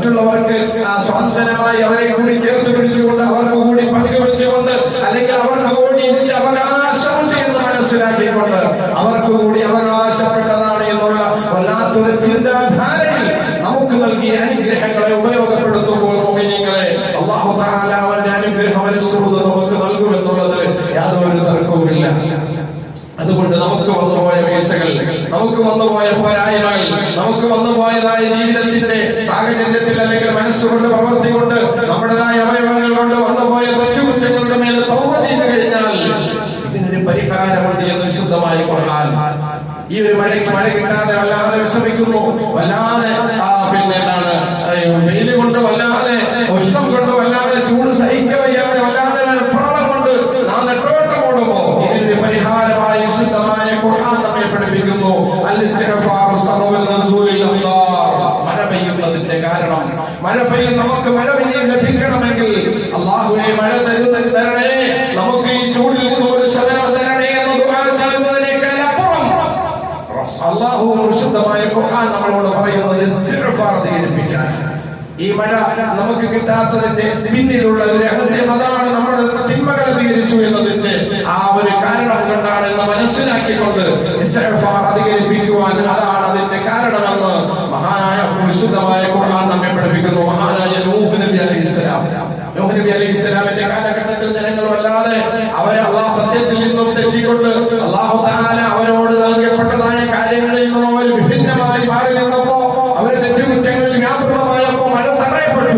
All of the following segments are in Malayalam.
മറ്റുള്ളവർക്ക് സ്വാതന്ത്ര്യമായി അവരെ കൂടി ചേർത്ത് പിടിച്ചുകൊണ്ട് അവർക്ക് കൂടി പങ്കുവെച്ചുകൊണ്ട് അല്ലെങ്കിൽ അവർക്ക് കൂടി ഇതിന്റെ അവകാശമുണ്ട് എന്ന് മനസ്സിലാക്കിക്കൊണ്ട് അവർക്ക് കൂടി അവകാശപ്പെട്ടതാണ് എന്നുള്ള വല്ലാത്തൊരു ചിന്താധാരയിൽ നമുക്ക് നൽകിയ അനുഗ്രഹങ്ങളെ ഉപയോഗപ്പെടുത്തുമ്പോൾ മുഅ്മിനീങ്ങളെ അല്ലാഹു തആല അവന്റെ അനുഗ്രഹം നമുക്ക് നൽകുമെന്നുള്ളതിൽ യാതൊരു തർക്കവുമില്ല. അതുകൊണ്ട് നമുക്ക് വന്നുപോയ വീഴ്ചകൾ, നമുക്ക് വന്നുപോയ പോരായ്മകൾ, നമുക്ക് വന്നുപോയതായ ജീവിതത്തിന്റെ സാഹചര്യത്തിൽ അല്ലെങ്കിൽ മനസ്സുകൊണ്ട് പ്രവൃത്തി കൊണ്ട് നമ്മുടേതായ അവയവങ്ങൾ കൊണ്ട് വന്നുപോയ തെറ്റുകുറ്റങ്ങളുടെ മേലെ തൗബ ചെയ്തു കഴിഞ്ഞാൽ ഇതിനൊരു പരിഹാരമുണ്ട് എന്ന് വിശുദ്ധമായ ഖുർആൻ. ഈ ഒരു മഴ കിട്ടാതെ വല്ലാതെ വിഷമിക്കുന്നു, വല്ലാതെ പിന്നെ എന്താണ് വെയിൽ കൊണ്ട് വല്ലാതെ ഉഷ്ണം കൊണ്ട് വല്ലാതെ ചൂട് സഹിക്കവയ്യാതെ വല്ലാതെ പ്രാണം കൊണ്ട് നാം നെട്ടോട്ടം ഓടുമ്പോ ഇതിനൊരു പരിഹാരമായി വിശുദ്ധമായ ഖുർആൻ നമ്മെ പഠിപ്പിക്കുന്നു. മഴ പെയ്യുന്നതിന്റെ കാരണം, മഴ പെയ്യും നമുക്ക് മഴ പിന്നെയും ലഭിക്കണമെങ്കിൽ അല്ലാഹുവേ മഴ തരണേ, നമുക്ക് ഈ ചൂടിൽ നിന്ന് ഒരു ശമനം തരണേ എന്ന് ദുആ ചെയ്യുന്നതിനേക്കാൾ അപ്പുറം അല്ലാഹു വിശുദ്ധമായ ഖുർആൻ നമ്മളോട് പറയുന്നത് ഇസ്തിഗ്ഫാർ അധികരിപ്പിക്കാൻ. ഈ മഴ നമുക്ക് കിട്ടാത്തതിന്റെ പിന്നിലുള്ള ഒരു രഹസ്യം അതാണ്, നമ്മുടെ തിന്മകൾ അധികരിച്ചു എന്നതിന്റെ ആ ഒരു കാരണം കൊണ്ടാണ് എന്ന് മനസ്സിലാക്കിക്കൊണ്ട് ഇസ്തിഗ്ഫാർ അധികരിപ്പിക്കുവാൻ അതാണ് അതിന്റെ കാരണമെന്ന് മഹാനായ വിശുദ്ധമായ ഖുർആൻ നമ്മെ പഠിപ്പിക്കുന്നു. മഹാനായ നൂഹ് നബി അലൈഹിസ്സലാം, നൂഹ് നബി അലൈഹിസ്സലാമിന്റെ കാലഘട്ടത്തിൽ ജനങ്ങൾ വല്ലാതെ അവരെ അല്ലാഹു സത്യത്തിൽ നിന്നും തെറ്റിക്കൊണ്ട് അല്ലാഹു തആല അവരോട് നൽകപ്പെട്ടതായ കാര്യങ്ങളിൽ നിന്നും അവർ വിഭിന്നമായി മാറി നിന്നപ്പോ അവരെ തെറ്റുകുറ്റങ്ങളിൽ വ്യാപൃതമായപ്പോ മഴ തടയപ്പെട്ടു.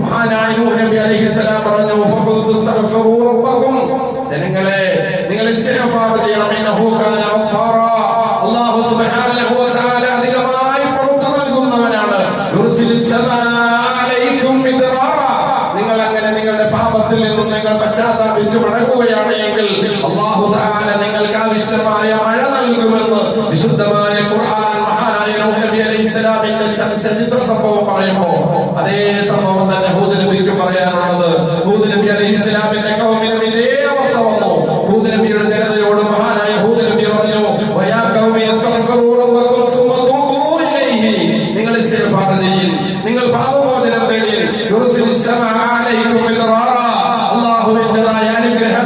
മഹാനായ നൂഹ് നബി അലൈഹിസ്സലാം പറഞ്ഞു, ഫഖുസ്തഗ്ഫിറൂ റബ്ബക്കും, ജനങ്ങളെ നിങ്ങൾ ഇസ്തിഗ്ഫാർ ചെയ്യണം, ഇന്നഹു കാന ഗഫാറ, അല്ലാഹു സുബ്ഹാനഹു വ തആല അധികമായി പുറത്തു നൽകുന്നവനാണ്. യുർസിലിസ് സമാഅ അലൈക്കും മിദ്റാറ, നിങ്ങൾ അങ്ങനെ നിങ്ങളുടെ പാപത്തിൽ നിന്നും നിങ്ങൾ പശ്ചാത്താപിച്ച് മടങ്ങുകയാണ് എങ്കിൽ അല്ലാഹു തആല നിങ്ങൾക്ക് ആവശ്യമായ മഴ നൽകുമെന്ന് വിശുദ്ധമായ ഖുർആൻ മഹാനായ നൂഹ് നബി അലൈഹിസ്സലാമിന്റെ ചരിത്ര സംഭവം പറയുമ്പോൾ അതേ സംഭവം തന്നെ ഹൂദ് നബിക്ക് പറയാനുള്ളത്. ഹൂദ് നബി അലൈഹിസ്സലാമിന്റെ ഖൗമിനും ഇതേ അവസ്ഥ വന്നു. ഹൂദ് നബിയുടെ ജനതയോട് മഹാനായ ഹൂദ് നബി പറഞ്ഞു, വയാ ഖൗമി ഇസ്തഗ്ഫിറൂ റബ്ബക്കും സുമ്മ തൂബൂ ഇലൈഹി, നിങ്ങൾ ഇസ്തിഗ്ഫാർ ചെയ്യിൻ, നിങ്ങൾ പാപമോചനം തേടിൻ. യുർസിലിസ് സമാഅ അലൈക്കും മിദ്റാറ, അല്ലാഹുവിന്റെ അനുഗ്രഹ